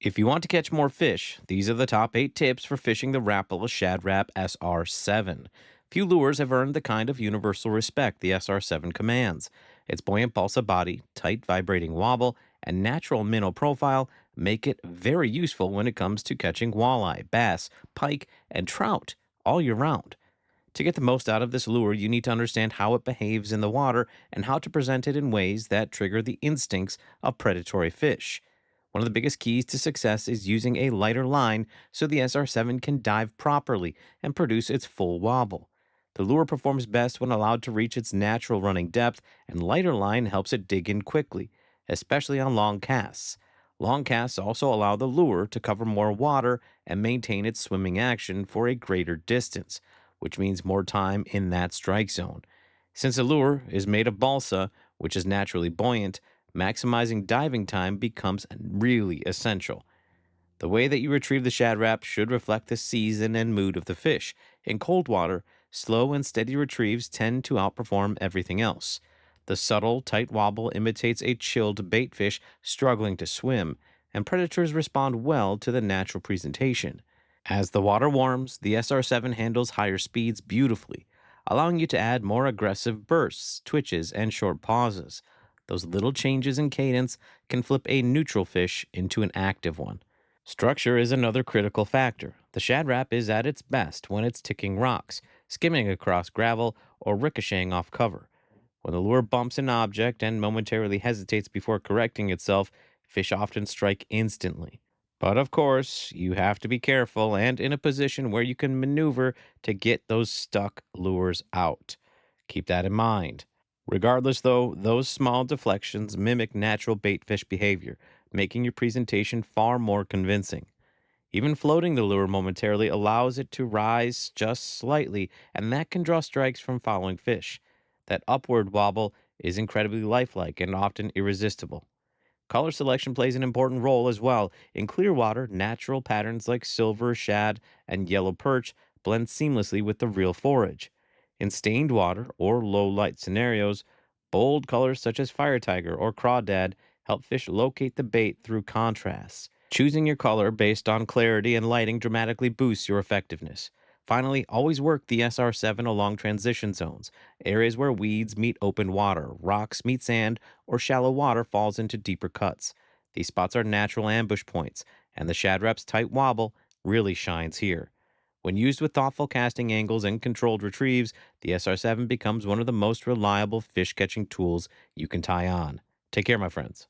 If you want to catch more fish, these are the top 8 tips for fishing the Rapala Shad Rap SR-7. Few lures have earned the kind of universal respect the SR-7 commands. Its buoyant balsa body, tight vibrating wobble, and natural minnow profile make it very useful when it comes to catching walleye, bass, pike, and trout all year round. To get the most out of this lure, you need to understand how it behaves in the water and how to present it in ways that trigger the instincts of predatory fish. One of the biggest keys to success is using a lighter line so the SR7 can dive properly and produce its full wobble. The lure performs best when allowed to reach its natural running depth, and lighter line helps it dig in quickly, especially on long casts. Long casts also allow the lure to cover more water and maintain its swimming action for a greater distance, which means more time in that strike zone. Since the lure is made of balsa, which is naturally buoyant, maximizing diving time becomes really essential. The way that you retrieve the shad wrap should reflect the season and mood of the fish. In cold water, slow and steady retrieves tend to outperform everything else. The subtle, tight wobble imitates a chilled baitfish struggling to swim, and predators respond well to the natural presentation. As the water warms, the SR7 handles higher speeds beautifully, allowing you to add more aggressive bursts, twitches, and short pauses. Those little changes in cadence can flip a neutral fish into an active one. Structure is another critical factor. The shad wrap is at its best when it's ticking rocks, skimming across gravel, or ricocheting off cover. When the lure bumps an object and momentarily hesitates before correcting itself, fish often strike instantly. But of course, you have to be careful and in a position where you can maneuver to get those stuck lures out. Keep that in mind. Regardless, though, those small deflections mimic natural baitfish behavior, making your presentation far more convincing. Even floating the lure momentarily allows it to rise just slightly, and that can draw strikes from following fish. That upward wobble is incredibly lifelike and often irresistible. Color selection plays an important role as well. In clear water, natural patterns like silver, shad, and yellow perch blend seamlessly with the real forage. In stained water or low light scenarios, bold colors such as fire tiger or crawdad help fish locate the bait through contrasts. Choosing your color based on clarity and lighting dramatically boosts your effectiveness. Finally, always work the SR7 along transition zones, areas where weeds meet open water, rocks meet sand, or shallow water falls into deeper cuts. These spots are natural ambush points, and the Shad Rap's tight wobble really shines here. When used with thoughtful casting angles and controlled retrieves, the SR7 becomes one of the most reliable fish catching tools you can tie on. Take care, my friends.